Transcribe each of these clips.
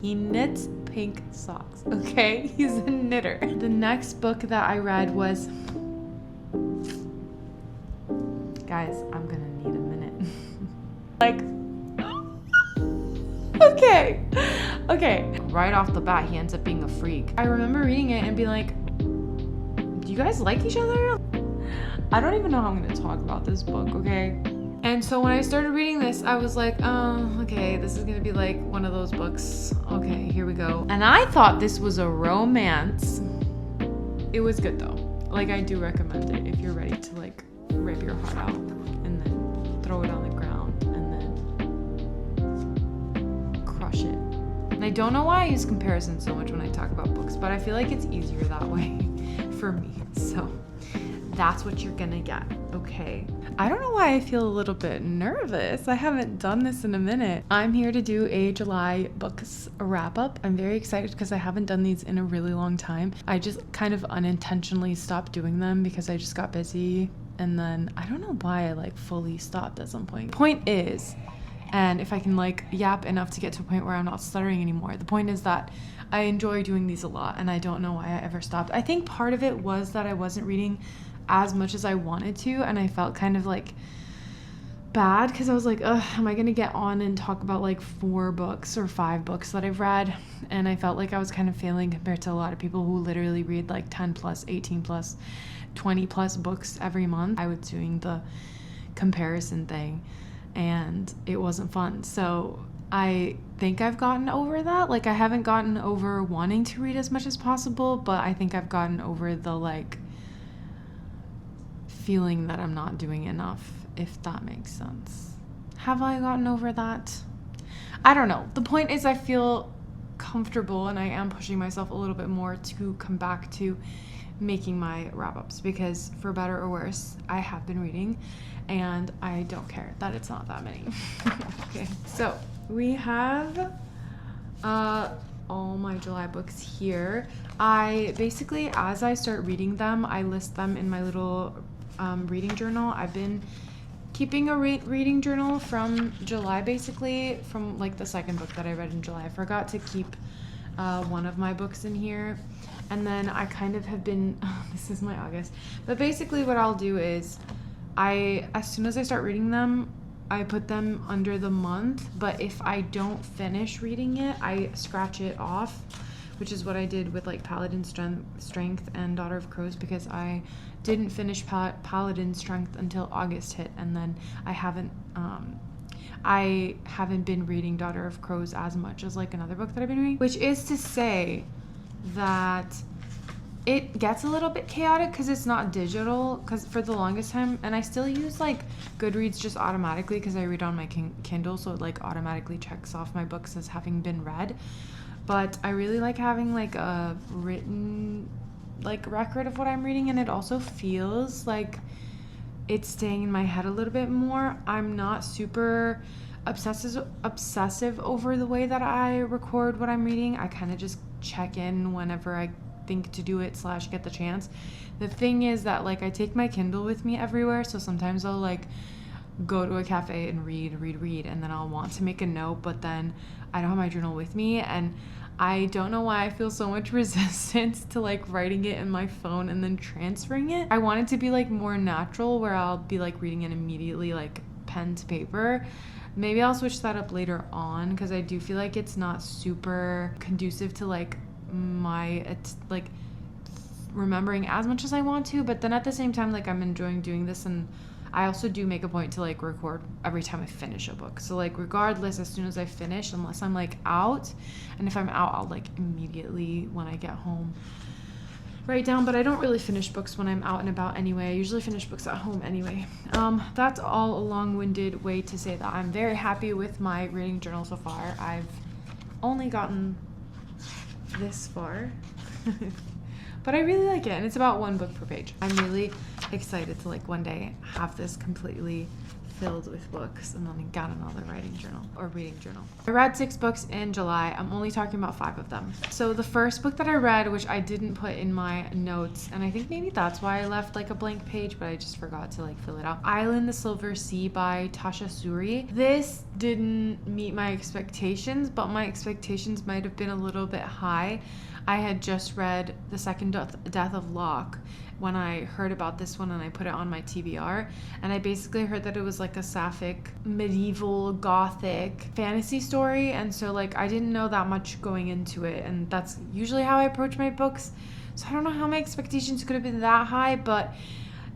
He knits pink socks, okay? He's a knitter. The next book that I read was... Guys, I'm gonna need a minute. Like... Okay. Right off the bat, he ends up being a freak. I remember reading it and being like, do you guys like each other? I don't even know how I'm gonna talk about this book, okay? And so when I started reading this, I was like, oh, okay, this is gonna be like one of those books. Okay, here we go. And I thought this was a romance. It was good though. Like, I do recommend it if you're ready to like rip your heart out and then throw it on the ground and then crush it. And I don't know why I use comparison so much when I talk about books, but I feel like it's easier that way for me. So that's what you're gonna get, okay? I don't know why I feel a little bit nervous. I haven't done this in a minute. I'm here to do a July books wrap up. I'm very excited because I haven't done these in a really long time. I just kind of unintentionally stopped doing them because I just got busy, and then I don't know why I like fully stopped at some point. Point is, and if I can like yap enough to get to a point where I'm not stuttering anymore, the point is that I enjoy doing these a lot and I don't know why I ever stopped. I think part of it was that I wasn't reading as much as I wanted to, and I felt kind of like bad because I was like, ugh, am I gonna get on and talk about like 4 books or 5 books that I've read? And I felt like I was kind of failing compared to a lot of people who literally read like 10 plus, 18 plus, 20 plus books every month. I was doing the comparison thing and it wasn't fun. So I think I've gotten over that. Like, I haven't gotten over wanting to read as much as possible, but I think I've gotten over the like feeling that I'm not doing enough, if that makes sense. Have I gotten over that? I don't know. The point is I feel comfortable and I am pushing myself a little bit more to come back to making my wrap-ups because for better or worse, I have been reading and I don't care that it's not that many. Okay, so we have all my July books here. I basically, as I start reading them, I list them in my little reading journal. I've been keeping a reading journal from July, basically from like the second book that I read in July. I forgot to keep one of my books in here, and then I kind of have been this is my August, but basically what I'll do is as soon as I start reading them, I put them under the month, but if I don't finish reading it, I scratch it off, which is what I did with like Paladin Strength and Daughter of Crows, because I didn't finish Paladin Strength until August hit, and then I haven't been reading Daughter of Crows as much as like another book that I've been reading, which is to say that it gets a little bit chaotic because it's not digital, because for the longest time, and I still use like Goodreads just automatically because I read on my Kindle, so it like automatically checks off my books as having been read. But I really like having like a written like record of what I'm reading, and it also feels like it's staying in my head a little bit more. I'm not super obsessive over the way that I record what I'm reading. I kind of just check in whenever I think to do it / get the chance. The thing is that like I take my Kindle with me everywhere, so sometimes I'll like go to a cafe and read, and then I'll want to make a note, but then I don't have my journal with me, and I don't know why I feel so much resistance to like writing it in my phone and then transferring it. I want it to be like more natural, where I'll be like reading it immediately, like pen to paper. Maybe I'll switch that up later on, because I do feel like it's not super conducive to like my like remembering as much as I want to, but then at the same time, like I'm enjoying doing this, and I also do make a point to like record every time I finish a book. So like regardless, as soon as I finish, unless I'm like out, and if I'm out, I'll like immediately when I get home write down. But I don't really finish books when I'm out and about anyway. I usually finish books at home anyway. That's all a long-winded way to say that I'm very happy with my reading journal so far. I've only gotten this far. But I really like it, and it's about 1 book per page. I'm really excited to like one day have this completely filled with books, and then I got another writing journal or reading journal. I read 6 books in July. I'm only talking about 5 of them. So the first book that I read, which I didn't put in my notes, and I think maybe that's why I left like a blank page, but I just forgot to like fill it out. Island the Silver Sea by Tasha Suri. This didn't meet my expectations, but my expectations might have been a little bit high. I had just read The Second Death of Locke when I heard about this one, and I put it on my TBR, and I basically heard that it was like a sapphic medieval gothic fantasy story, and so like I didn't know that much going into it, and that's usually how I approach my books, so I don't know how my expectations could have been that high, but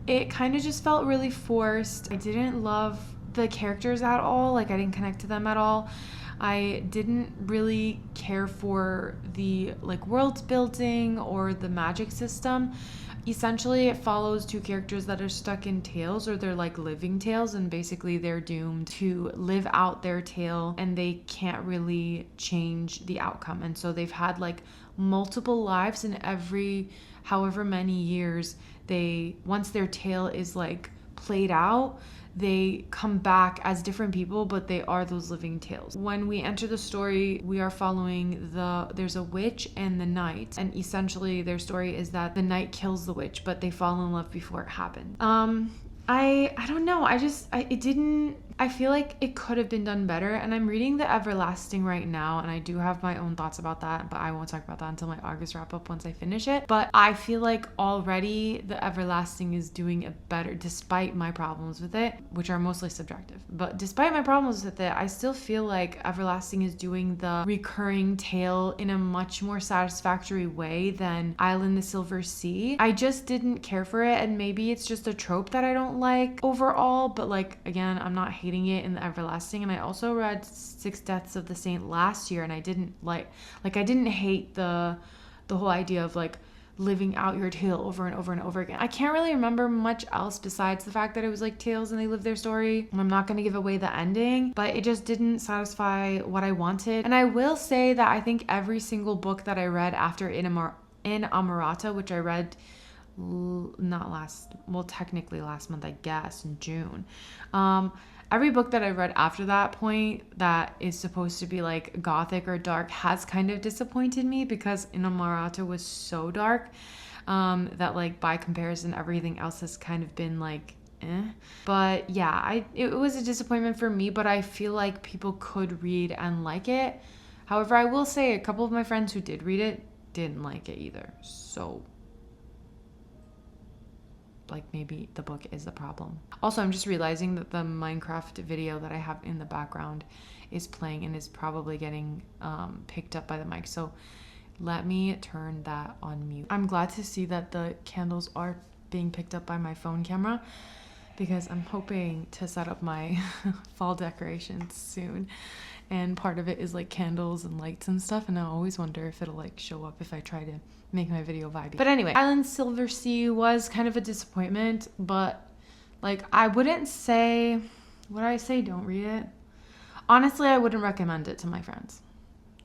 it kind of just felt really forced. I didn't love the characters at all, like I didn't connect to them at all. I didn't really care for the like world building or the magic system. Essentially, it follows 2 characters that are stuck in tales, or they're like living tales, and basically they're doomed to live out their tale and they can't really change the outcome. And so they've had like multiple lives, and every however many years once their tale is like played out, they come back as different people, but they are those living tales. When we enter the story, we are following there's a witch and the knight, and essentially their story is that the knight kills the witch, but they fall in love before it happened. I don't know. I feel like it could have been done better, and I'm reading The Everlasting right now, and I do have my own thoughts about that, but I won't talk about that until my August wrap up once I finish it. But I feel like already The Everlasting is doing a better, despite my problems with it, which are mostly subjective, but despite my problems with it, I still feel like Everlasting is doing the recurring tale in a much more satisfactory way than Island the Silver Sea. I just didn't care for it, and maybe it's just a trope that I don't like overall, but like, again, I'm not hating it in The Everlasting. And I also read 6 Deaths of the Saint last year, and I didn't I didn't hate the whole idea of like living out your tale over and over and over again. I can't really remember much else besides the fact that it was like tales and they lived their story, and I'm not going to give away the ending, but it just didn't satisfy what I wanted. And I will say that I think every single book that I read after In Amorata, which I read technically last month, I guess, in June. Every book that I read after that point that is supposed to be like gothic or dark has kind of disappointed me, because Inamorata was so dark that like by comparison everything else has kind of been like But yeah, it was a disappointment for me, but I feel like people could read and like it. However, I will say a couple of my friends who did read it didn't like it either. So like maybe the book is the problem. Also, I'm just realizing that the Minecraft video that I have in the background is playing and is probably getting picked up by the mic. So let me turn that on mute. I'm glad to see that the candles are being picked up by my phone camera, because I'm hoping to set up my fall decorations soon. And part of it is like candles and lights and stuff. And I always wonder if it'll like show up if I try to make my video vibey. But anyway, Island Silver Sea was kind of a disappointment, but like I wouldn't say, would I say don't read it? Honestly, I wouldn't recommend it to my friends.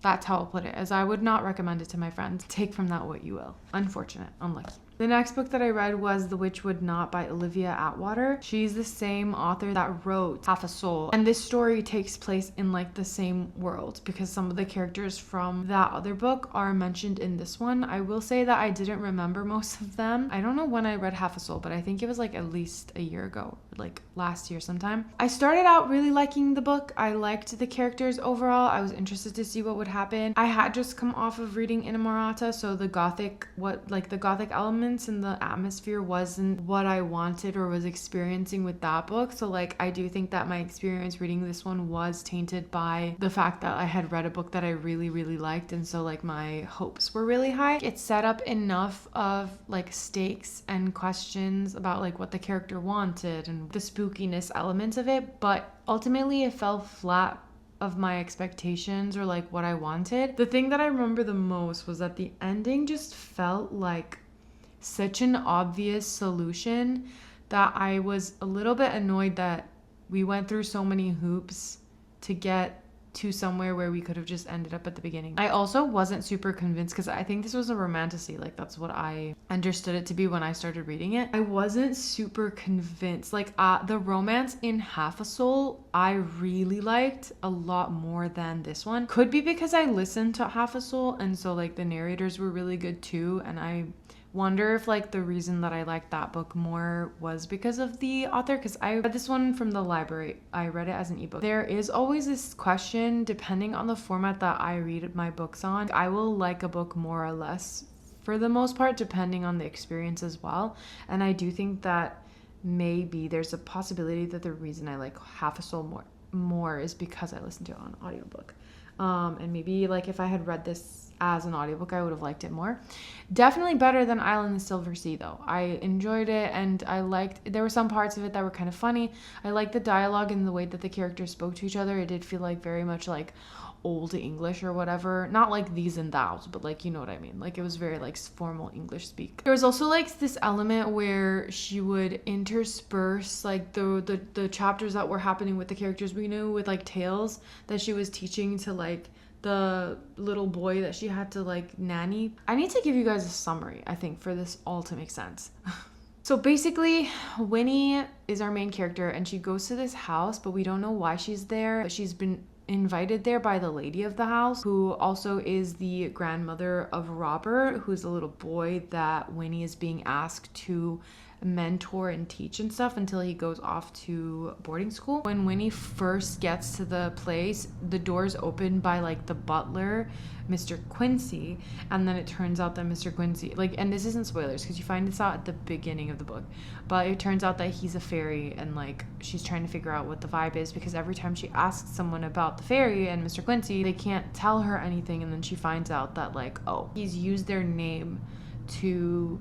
That's how I'll put it, as I would not recommend it to my friends. Take from that what you will. Unfortunate, unlucky. The next book that I read was The Witchwood Not by Olivia Atwater. She's the same author that wrote Half a Soul. And this story takes place in like the same world, because some of the characters from that other book are mentioned in this one. I will say that I didn't remember most of them. I don't know when I read Half a Soul, but I think it was like at least a year ago, like last year sometime. I started out really liking the book. I liked the characters overall. I was interested to see what would happen. I had just come off of reading Inamorata, so the gothic elements and the atmosphere wasn't what I wanted or was experiencing with that book. So like I do think that my experience reading this one was tainted by the fact that I had read a book that I really, really liked, and so like my hopes were really high. It set up enough of like stakes and questions about like what the character wanted and the spookiness elements of it, but ultimately it fell flat of my expectations or like what I wanted. The thing that I remember the most was that the ending just felt like such an obvious solution that I was a little bit annoyed that we went through so many hoops to get to somewhere where we could have just ended up at the beginning. I also wasn't super convinced because I think this was a romantasy. Like that's what I understood it to be when I started reading it. I wasn't super convinced. Like the romance in Half a Soul, I really liked a lot more than this one. Could be because I listened to Half a Soul and so like the narrators were really good too, and I wonder if like the reason that I liked that book more was because of the author, because I read this one from the library. I read it as an ebook. There is always this question, depending on the format that I read my books on, I will like a book more or less for the most part, depending on the experience as well. And I do think that maybe there's a possibility that the reason I like Half a Soul more is because I listened to it on audiobook. And maybe like if I had read this as an audiobook, I would have liked it more. Definitely better than Island in the Silver Sea though. I enjoyed it, and I liked, there were some parts of it that were kind of funny. I liked the dialogue and the way that the characters spoke to each other. It did feel like very much like old English or whatever. Not like these and thous, but like, you know what I mean? Like it was very like formal English speak. There was also like this element where she would intersperse like the chapters that were happening with the characters we knew with like tales that she was teaching to like the little boy that she had to like nanny. I need to give you guys a summary, I think, for this all to make sense. So basically, Winnie is our main character and she goes to this house, but we don't know why she's there. But she's been invited there by the lady of the house, who also is the grandmother of Robert, who's a little boy that Winnie is being asked to mentor and teach and stuff until he goes off to boarding school. When Winnie first gets to the place, the door's opened by like the butler, Mr. Quincy, and then it turns out that Mr. Quincy, like, and this isn't spoilers because you find this out at the beginning of the book, but it turns out that he's a fairy, and like she's trying to figure out what the vibe is, because every time she asks someone about the fairy and Mr. Quincy, they can't tell her anything, and then she finds out that like, oh, he's used their name to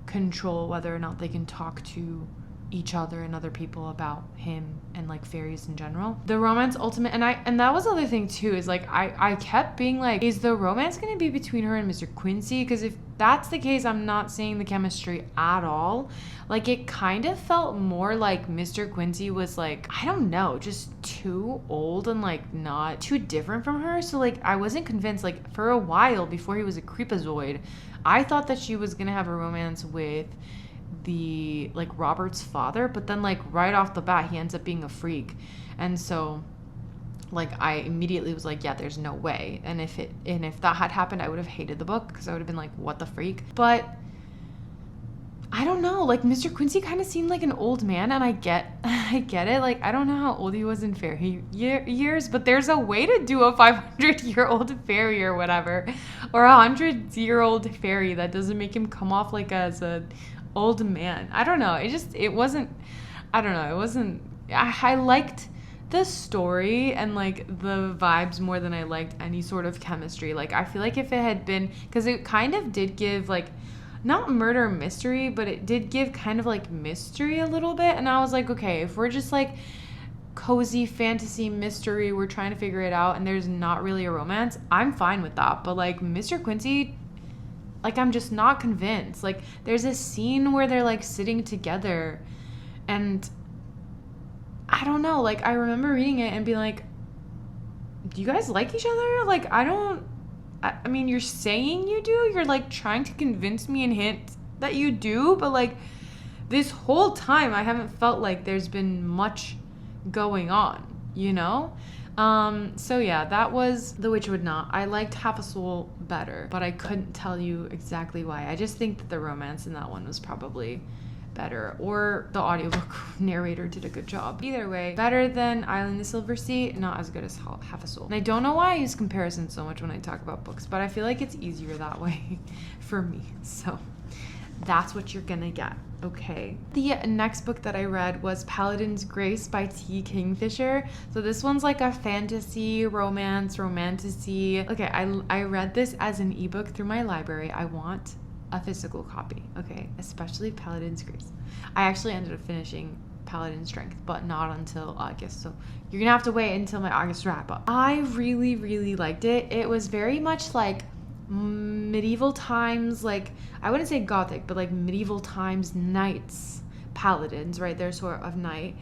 control whether or not they can talk to each other and other people about him and like fairies in general. The romance ultimate, and that was the other thing too, is like I kept being like, is the romance going to be between her and Mr. Quincy? Because if that's the case, I'm not seeing the chemistry at all. Like it kind of felt more like Mr. Quincy was like, I don't know, just too old and like not too different from her. So like I wasn't convinced. Like for a while before he was a creepazoid, I thought that she was gonna have a romance with the like Robert's father, but then like right off the bat he ends up being a freak, and so like I immediately was like, yeah, there's no way. And if that had happened, I would have hated the book, because I would have been like, what the freak. But I don't know, like Mr. Quincy kind of seemed like an old man, and I get it. Like I don't know how old he was in fairy years, but there's a way to do a 500-year-old fairy or whatever, or a 100-year-old fairy that doesn't make him come off like as a old man. I don't know. It wasn't, I don't know. It wasn't, I liked the story and like the vibes more than I liked any sort of chemistry. Like I feel like if it had been, because it kind of did give like, not murder mystery, but it did give kind of like mystery a little bit. And I was like, okay, if we're just like cozy fantasy mystery, we're trying to figure it out and there's not really a romance, I'm fine with that. But like Mr. Quincy, like I'm just not convinced. Like there's a scene where they're like sitting together and I don't know, like I remember reading it and being like, do you guys like each other? Like I mean, you're saying you do, you're like trying to convince me and hint that you do, but like this whole time I haven't felt like there's been much going on, you know? So yeah, that was The Witchwood Knot. I liked Half a Soul better, but I couldn't tell you exactly why. I just think that the romance in that one was probably better, or the audiobook narrator did a good job. Either way, better than Island in the Silver Sea, not as good as Half a Soul. And I don't know why I use comparison so much when I talk about books, but I feel like it's easier that way for me. So that's what you're gonna get. Okay. The next book that I read was Paladin's Grace by T. Kingfisher. So this one's like a fantasy, romantasy. Okay, I read this as an ebook through my library. I want a physical copy, okay? Especially Paladin's Grace. I actually ended up finishing Paladin's Strength, but not until August. So you're gonna have to wait until my August wrap up. I really, really liked it. It was very much like medieval times, like I wouldn't say gothic, but like medieval times knights, paladins, right? They're sort of knight.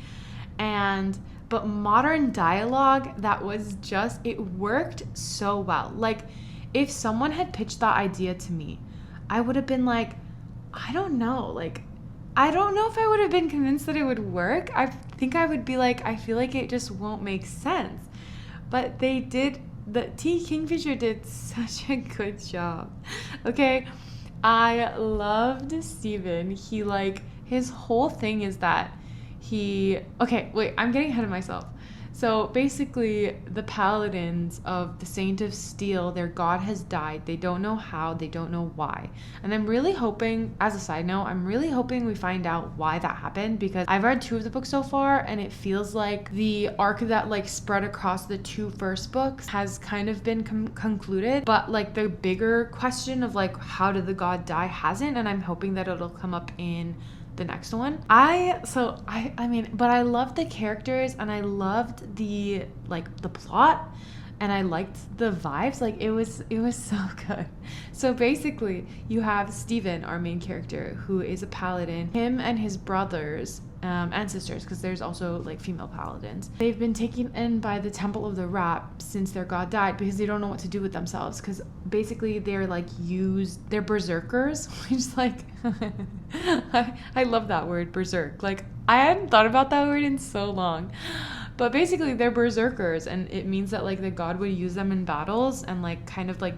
And but modern dialogue that was just, it worked so well. Like, if someone had pitched that idea to me, I would have been like, I don't know. Like, I don't know if I would have been convinced that it would work. I think I would be like, I feel like it just won't make sense. But they did, the T. Kingfisher did such a good job. Okay, I loved Steven. He, like, his whole thing is that okay, wait, I'm getting ahead of myself. So basically, the paladins of the Saint of Steel, their god has died. They don't know how, they don't know why. And I'm really hoping, as a side note, I'm really hoping we find out why that happened, because I've read 2 of the books so far, and it feels like the arc that, like, spread across the 2 first books has kind of been concluded. But, like, the bigger question of, like, how did the god die hasn't, and I'm hoping that it'll come up in the next one. I mean, but I loved the characters, and I loved the plot, and I liked the vibes. Like, it was so good. So basically, you have Steven, our main character, who is a paladin. Him and his brothers and sisters, because there's also, like, female paladins. They've been taken in by the Temple of the Rat since their god died, because they don't know what to do with themselves, because basically they're, like, they're berserkers, which, like, I love that word, berserk. Like, I hadn't thought about that word in so long. But basically they're berserkers, and it means that, like, the god would use them in battles and, like, kind of, like,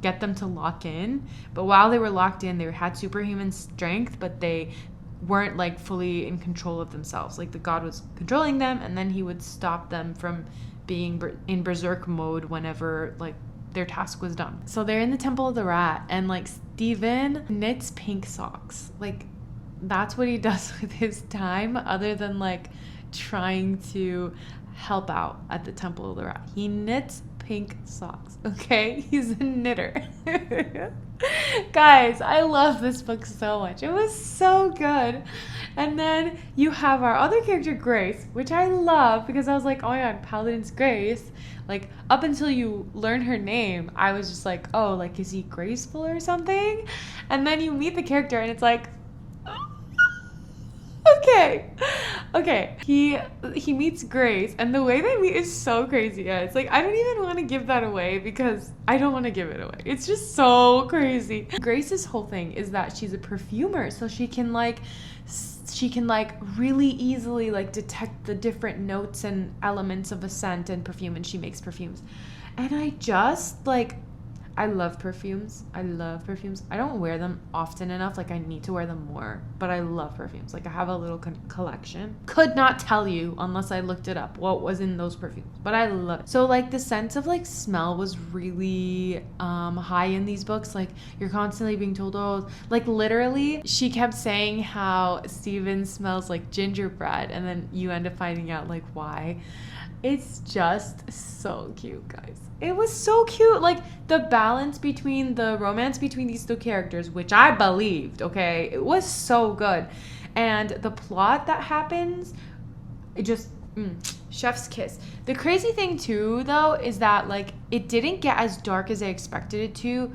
get them to lock in. But while they were locked in, they had superhuman strength, but they weren't, like, fully in control of themselves. Like, the god was controlling them, and then he would stop them from being in berserk mode whenever, like, their task was done. So they're in the Temple of the Rat, and, like, Steven knits pink socks. Like, that's what he does with his time, other than, like, trying to help out at the Temple of the Rat. He knits pink socks, okay? He's a knitter. Guys, I love this book so much. It was so good. And then you have our other character, Grace, which I love, because I was like, oh my god, Paladin's Grace. Like, up until you learn her name, I was just like, oh, like, is he graceful or something? And then you meet the character, and it's like, okay. He meets Grace, and the way they meet is so crazy, guys. Like, I don't even want to give that away, because I don't want to give it away. It's just so crazy. Grace's whole thing is that she's a perfumer, so she can really easily, like, detect the different notes and elements of a scent and perfume, and she makes perfumes. And I just, like, I love perfumes. I don't wear them often enough. Like, I need to wear them more, but I love perfumes. Like, I have a little collection. Could not tell you unless I looked it up what was in those perfumes, but I love it. So, like, the sense of, like, smell was really high in these books. Like, you're constantly being told, oh, like, literally she kept saying how Steven smells like gingerbread, and then you end up finding out, like, why. It's just so cute, guys. It was so cute. Like, the balance between the romance between these 2 characters, which I believed, okay, it was so good. And the plot that happens, it just, chef's kiss. The crazy thing, too, though, is that, like, it didn't get as dark as I expected it to.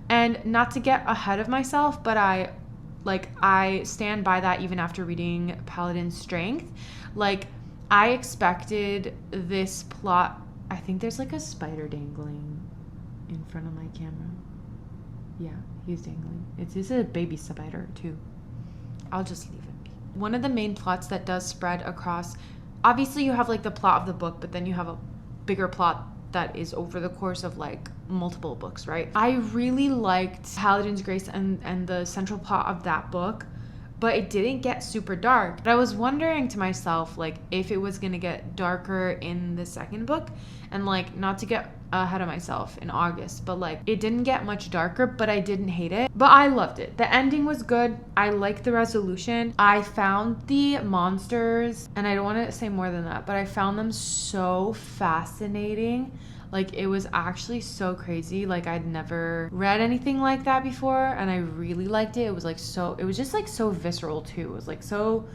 And not to get ahead of myself, but I stand by that even after reading Paladin's Strength. Like, I expected this plot. I think there's, like, a spider dangling in front of my camera. Yeah, he's dangling. It's a baby spider, too. I'll just leave it be. One of the main plots that does spread across, obviously you have, like, the plot of the book, but then you have a bigger plot that is over the course of, like, multiple books, right? I really liked Paladin's Grace and the central plot of that book, but it didn't get super dark. But I was wondering to myself, like, if it was gonna get darker in the second book, and, like, not to get ahead of myself in August, but, like, it didn't get much darker, but I didn't hate it. But I loved it. The ending was good. I liked the resolution. I found the monsters, and I don't want to say more than that, but I found them so fascinating. Like, it was actually so crazy. Like, I'd never read anything like that before, and I really liked it. It was, like, it was just, like, so visceral, too. It was, like, so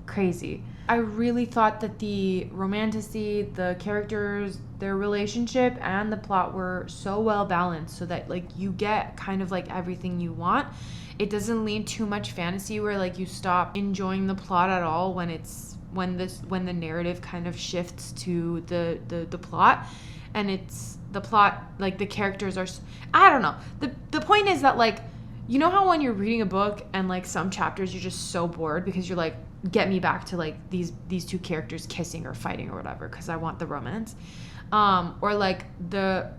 crazy. I really thought that the romanticy, the characters, their relationship, and the plot were so well balanced, so that, like, you get kind of, like, everything you want. It doesn't lean too much fantasy where, like, you stop enjoying the plot at all when when the narrative kind of shifts to the plot, and it's the plot, like the characters are, I don't know. The point is that, like, you know how when you're reading a book and like some chapters you're just so bored because you're like, get me back to like these two characters kissing or fighting or whatever because I want the romance, or like the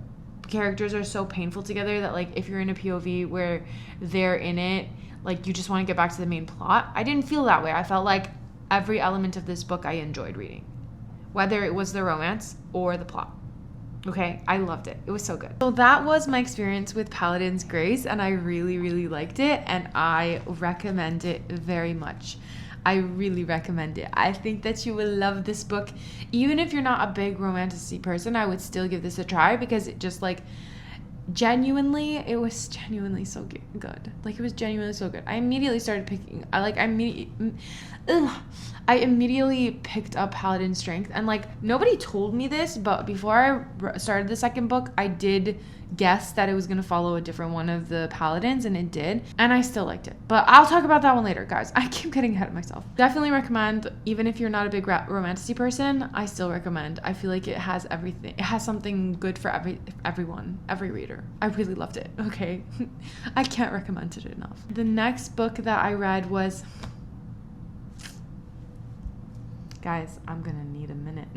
characters are so painful together that like if you're in a POV where they're in it, like you just want to get back to the main plot. I didn't feel that way. I felt like every element of this book I enjoyed reading, whether it was the romance or the plot. Okay, I loved it. It was so good. So that was my experience with Paladin's Grace, and I really, really liked it, and I recommend it very much. I really recommend it. I think that you will love this book. Even if you're not a big romantasy person, I would still give this a try because it just like genuinely, it was genuinely so good. Like, it was genuinely so good. I immediately started picking, I immediately picked up Paladin's Strength, and like nobody told me this, but before I started the second book, I did guess that it was going to follow a different one of the Paladins, and it did, and I still liked it. But I'll talk about that one later, guys. I keep getting ahead of myself. Definitely recommend, even if you're not a big romantasy person, I still recommend. I feel like it has everything. It has something good for everyone, every reader. I really loved it. Okay. I can't recommend it enough. The next book that I read was, guys, I'm gonna need a minute.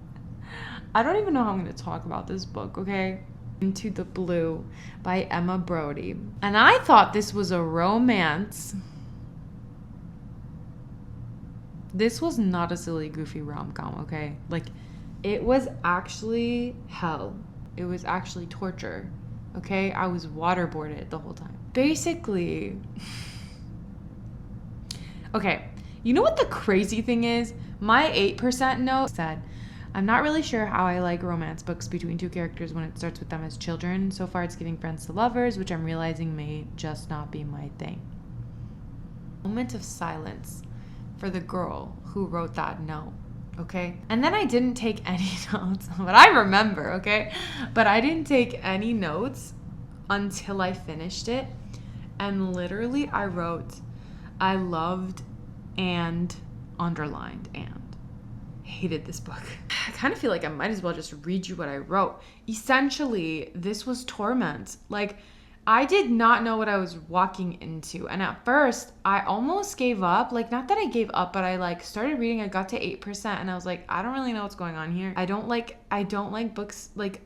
I don't even know how I'm gonna talk about this book, okay? Into the Blue by Emma Brody. And I thought this was a romance. This was not a silly, goofy rom-com, okay? Like, it was actually hell. It was actually torture, okay? I was waterboarded the whole time. Basically, okay, you know what the crazy thing is? My 8% note said, I'm not really sure how I like romance books between two characters when it starts with them as children. So far it's giving friends to lovers, which I'm realizing may just not be my thing. Moment of silence for the girl who wrote that note, okay? And then I didn't take any notes, but I remember, okay? But I didn't take any notes until I finished it. And literally I wrote, I loved and underlined and hated this book. I kind of feel like I might as well just read you what I wrote. Essentially, this was torment. Like, I did not know what I was walking into. And at first, I almost gave up. Like, not that I gave up, but I like started reading. I got to 8% and I was like, I don't really know what's going on here. I don't like books, like,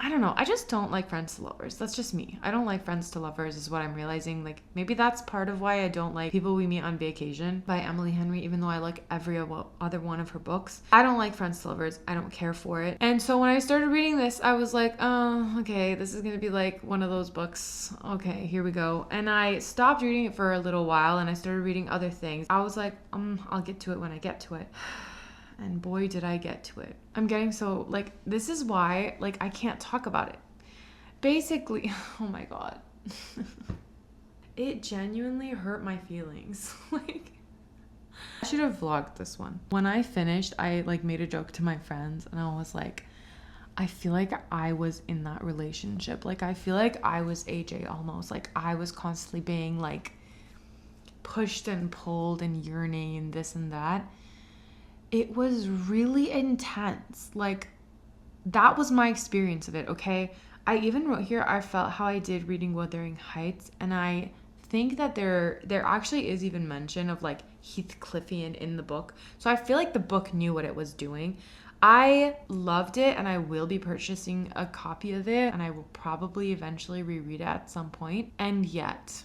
I don't know. I just don't like friends to lovers. That's just me. I don't like friends to lovers is what I'm realizing. Like, maybe that's part of why I don't like People We Meet on Vacation by Emily Henry, even though I like every other one of her books. I don't like friends to lovers. I don't care for it. And so when I started reading this, I was like, oh, okay, this is going to be like one of those books. Okay, here we go. And I stopped reading it for a little while and I started reading other things. I was like, I'll get to it when I get to it. And boy, did I get to it. I'm getting so, like, this is why, like, I can't talk about it. Basically, oh my God. It genuinely hurt my feelings. Like, I should have vlogged this one. When I finished, I, like, made a joke to my friends, and I was like, I feel like I was in that relationship. Like, I feel like I was AJ almost. Like, I was constantly being, like, pushed and pulled and yearning and this and that. It was really intense. Like, that was my experience of it, okay? I even wrote here, I felt how I did reading Wuthering Heights, and I think that there actually is even mention of, like, Heathcliffian in the book. So I feel like the book knew what it was doing. I loved it, and I will be purchasing a copy of it, and I will probably eventually reread it at some point. And yet,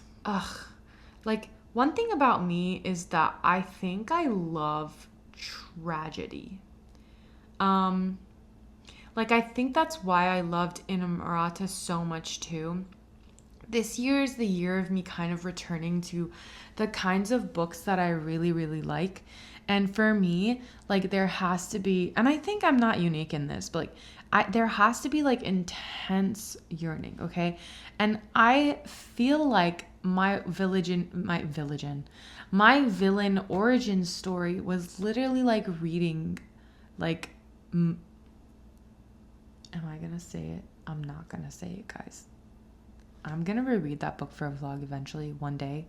like, one thing about me is that I think I love tragedy. Like, I think that's why I loved Inamorata so much too. This year is the year of me kind of returning to the kinds of books that I really, really like. And for me, like, there has to be, and I think I'm not unique in this, but like, there has to be like intense yearning, okay? And I feel like my villain origin story was literally like reading, like, am I gonna say it? I'm not gonna say it, guys. I'm gonna reread that book for a vlog eventually, one day.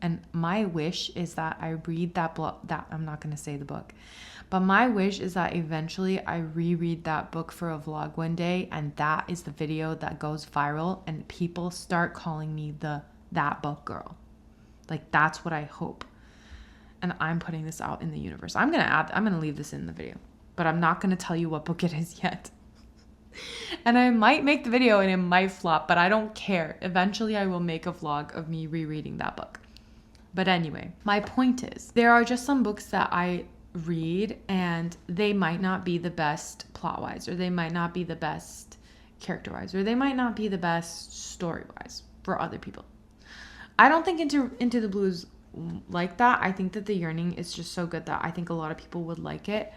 And my wish is that I read that book, that I'm not going to say the book, but my wish is that eventually I reread that book for a vlog one day, and that is the video that goes viral and people start calling me that book girl. Like, that's what I hope. And I'm putting this out in the universe. I'm going to leave this in the video, but I'm not going to tell you what book it is yet. And I might make the video and it might flop, but I don't care. Eventually I will make a vlog of me rereading that book. But anyway, my point is, there are just some books that I read and they might not be the best plot-wise, or they might not be the best character-wise, or they might not be the best story-wise for other people. I don't think Into the Blue is like that. I think that The Yearning is just so good that I think a lot of people would like it.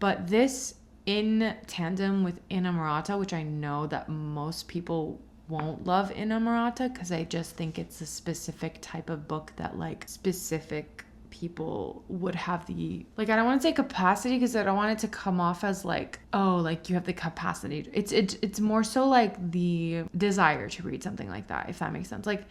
But this, in tandem with Inamorata, which I know that most people won't love Inamorata because I just think it's a specific type of book that like specific people would have the, like, I don't want to say capacity because I don't want it to come off as like, oh, like you have the capacity. It's more so like the desire to read something like that, if that makes sense. Like,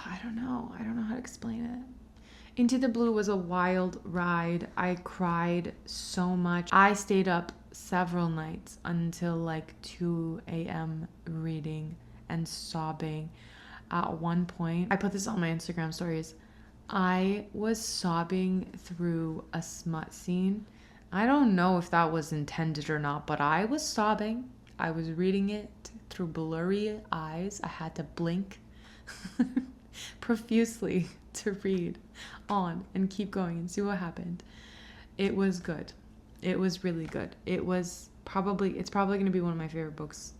I don't know how to explain it. Into the Blue was a wild ride. I cried so much. I stayed up several nights until like 2 a.m. reading and sobbing. At one point, I put this on my Instagram stories, I was sobbing through a smut scene. I don't know if that was intended or not, but I was sobbing. I was reading it through blurry eyes. I had to blink profusely to read on and keep going and see what happened. It was good. It was really good. It's probably going to be one of my favorite books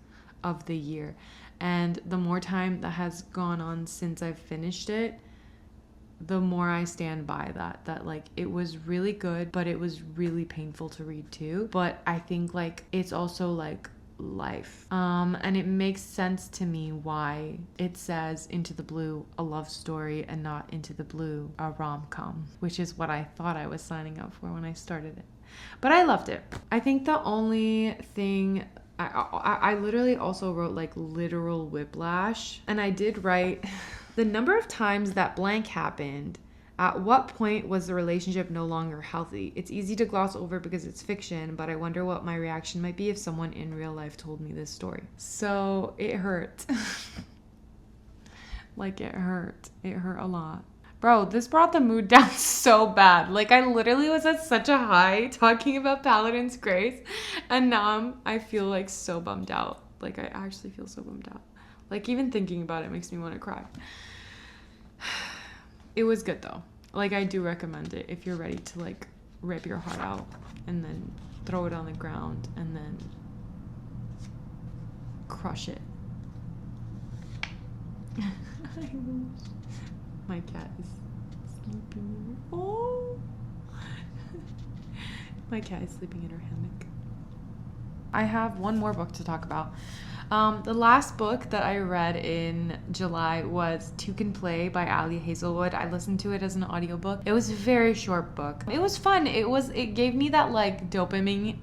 of the year. And the more time that has gone on since I've finished it, the more I stand by that like it was really good, but it was really painful to read too. But I think like it's also like life. And it makes sense to me why it says Into the Blue, a love story, and not Into the Blue, a rom-com, which is what I thought I was signing up for when I started it. But I loved it. I think the only thing I literally also wrote like literal whiplash, and I did write the number of times that blank happened. At what point was the relationship no longer healthy? It's easy to gloss over because it's fiction, but I wonder what my reaction might be if someone in real life told me this story. So it hurt. Like it hurt. It hurt a lot. Bro, this brought the mood down so bad. Like I literally was at such a high talking about Paladin's Grace, and now I feel like so bummed out. Like I actually feel so bummed out. Like even thinking about it makes me want to cry. It was good though. Like I do recommend it if you're ready to like rip your heart out and then throw it on the ground and then crush it. My cat is sleeping. Oh, my cat is sleeping in her hammock. I have one more book to talk about. The last book that I read in July was Two Can Play by Ali Hazelwood. I listened to it as an audiobook. It was a very short book. It was fun. It gave me that like dopamine.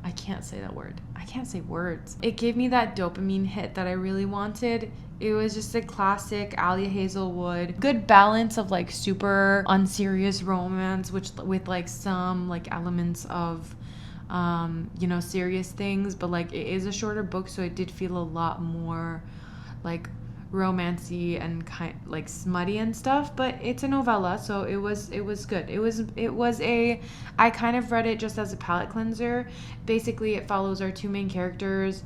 I can't say that word. I can't say words. It gave me that dopamine hit that I really wanted. It was just a classic Ali Hazelwood. Good balance of like super unserious romance, with like some like elements of serious things, but like it is a shorter book, so it did feel a lot more like romancy and kind like smutty and stuff, but it's a novella, so it was good. I kind of read it just as a palate cleanser. Basically it follows our two main characters,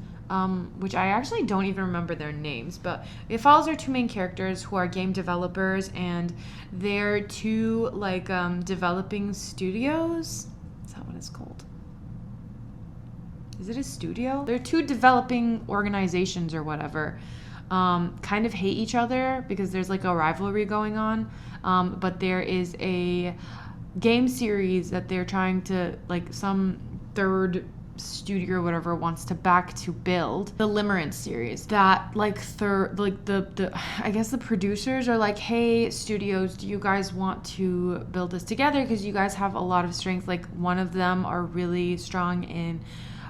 which I actually don't even remember their names, but it follows our two main characters who are game developers, and they're two like developing studios. Is that what it's called? Is it a studio? They're two developing organizations or whatever. Kind of hate each other because there's like a rivalry going on. But there is a game series that they're trying to, like, some third studio or whatever wants to back to build, the Limerence series. That like I guess the producers are like, hey studios, do you guys want to build this together, because you guys have a lot of strength. Like one of them are really strong in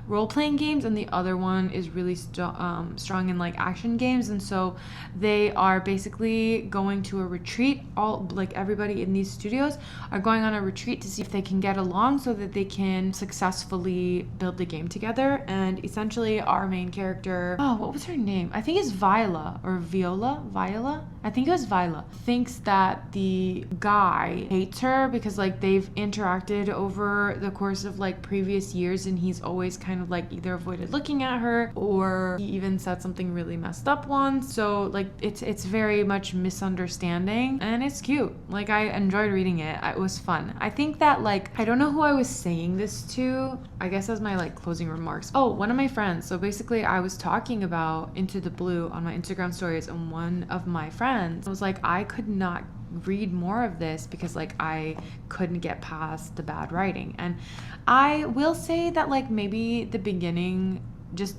role-playing games, and the other one is really strong in like action games. And so they are basically going to a retreat. All like everybody in these studios are going on a retreat to see if they can get along so that they can successfully build the game together. And essentially our main character, oh, what was her name? I think it's Viola or Viola. I think it was Viola. Thinks that the guy hates her because like they've interacted over the course of like previous years, and he's always kind of like either avoided looking at her or he even said something really messed up once. So like it's very much misunderstanding, and it's cute. Like I enjoyed reading it. It was fun. I think that like, I don't know who I was saying this to, I guess as my like closing remarks. Oh, one of my friends. So basically I was talking about Into the Blue on my Instagram stories, and one of my friends was like, I could not read more of this because like I couldn't get past the bad writing. And I will say that like maybe the beginning, just,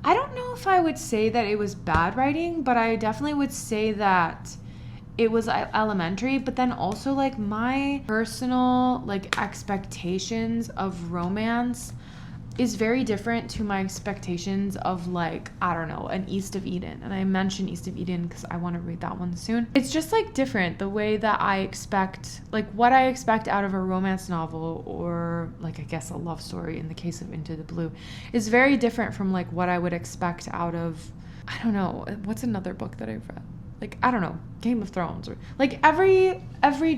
I don't know if I would say that it was bad writing, but I definitely would say that it was elementary. But then also like my personal like expectations of romance is very different to my expectations of like, I don't know, an East of Eden. And I mentioned East of Eden because I want to read that one soon. It's just like different, the way that I expect, like what I expect out of a romance novel, or like I guess a love story in the case of Into the Blue, is very different from like what I would expect out of, I don't know, what's another book that I've read? Like, I don't know, Game of Thrones, or like every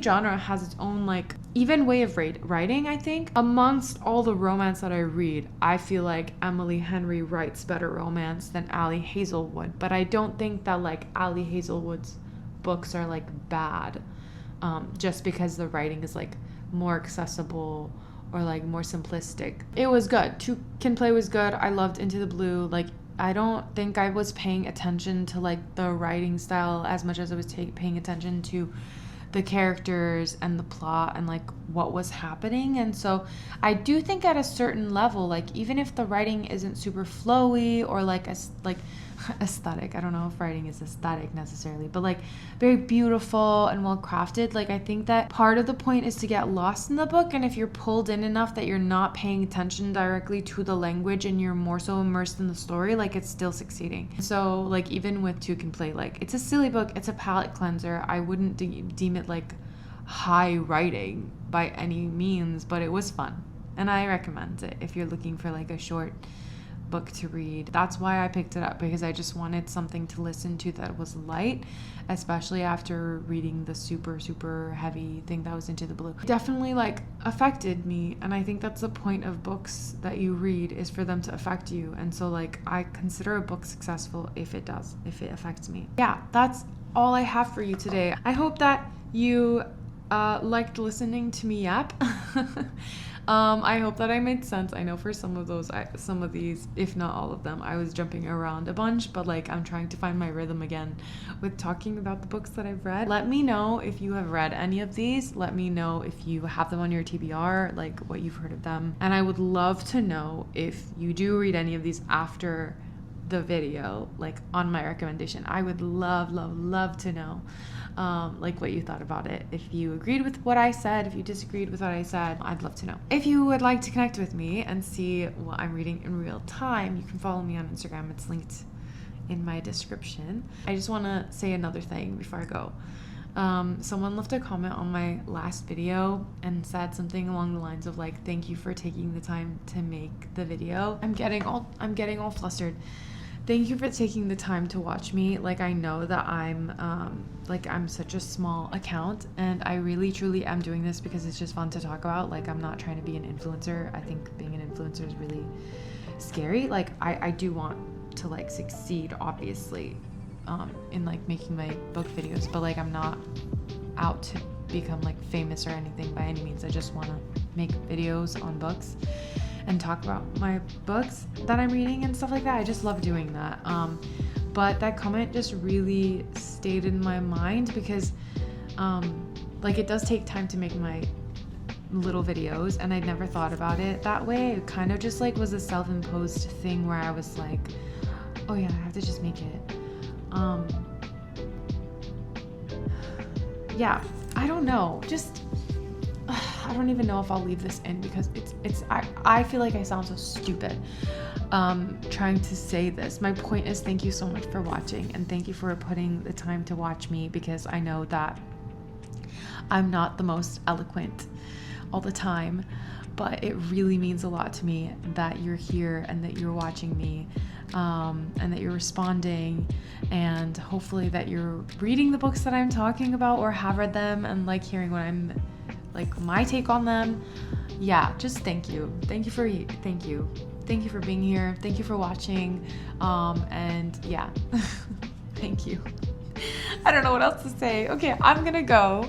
genre has its own like even way of writing. I think amongst all the romance that I read, I feel like Emily Henry writes better romance than Ali Hazelwood. But I don't think that like Ali Hazelwood's books are like bad, just because the writing is like more accessible or like more simplistic. It was good. Two Can Play was good. I loved Into the Blue. Like, I don't think I was paying attention to like the writing style as much as I was paying attention to the characters and the plot and like what was happening. And so I do think at a certain level, like even if the writing isn't super flowy or like aesthetic, I don't know if writing is aesthetic necessarily, but like very beautiful and well crafted, like I think that part of the point is to get lost in the book. And if you're pulled in enough that you're not paying attention directly to the language and you're more so immersed in the story, like it's still succeeding. So like even with Two Can Play, like it's a silly book, it's a palate cleanser. I wouldn't deem it like high writing by any means, but it was fun and I recommend it if you're looking for like a short book to read. That's why I picked it up, because I just wanted something to listen to that was light, especially after reading the super heavy thing that was Into the Blue. It definitely like affected me, and I think that's the point of books that you read, is for them to affect you. And so like I consider a book successful if it affects me. Yeah, that's all I have for you today. I hope that you liked listening to me yap. I hope that I made sense. I know for some of these, if not all of them, I was jumping around a bunch, but like I'm trying to find my rhythm again with talking about the books that I've read. Let me know if you have read any of these. Let me know if you have them on your TBR, like what you've heard of them. And I would love to know if you do read any of these after the video, like on my recommendation. I would love to know like what you thought about it. If you agreed with what I said, if you disagreed with what I said, I'd love to know. If you would like to connect with me and see what I'm reading in real time, you can follow me on Instagram. It's linked in my description. I just want to say another thing before I go. Someone left a comment on my last video and said something along the lines of like, thank you for taking the time to make the video. I'm getting all flustered. Thank you for taking the time to watch me. Like, I know that I'm such a small account, and I really truly am doing this because it's just fun to talk about. Like, I'm not trying to be an influencer. I think being an influencer is really scary. Like, I do want to like succeed, obviously, in like making my book videos, but like I'm not out to become like famous or anything by any means. I just want to make videos on books and talk about my books that I'm reading and stuff like that. I just love doing that. But that comment just really stayed in my mind because like it does take time to make my little videos, and I'd never thought about it that way. It kind of just like was a self-imposed thing where I was like, oh yeah, I have to just make it. Yeah, I don't know. Just I don't even know if I'll leave this in because I feel like I sound so stupid trying to say this. My point is, thank you so much for watching, and thank you for putting the time to watch me, because I know that I'm not the most eloquent all the time, but it really means a lot to me that you're here and that you're watching me, and that you're responding, and hopefully that you're reading the books that I'm talking about or have read them and like hearing what I'm like, my take on them. Yeah, just thank you. Thank you for being here. Thank you for watching. And yeah, thank you. I don't know what else to say. Okay, I'm gonna go.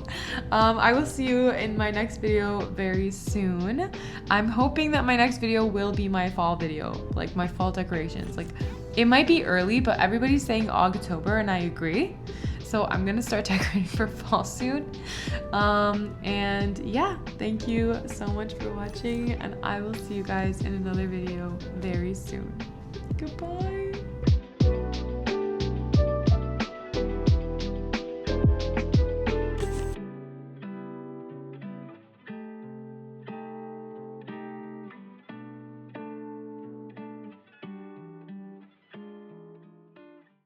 I will see you in my next video very soon. I'm hoping that my next video will be my fall video, like my fall decorations. Like, it might be early, but everybody's saying October, and I agree. So I'm gonna start decorating for fall soon. And yeah, thank you so much for watching, and I will see you guys in another video very soon. Goodbye.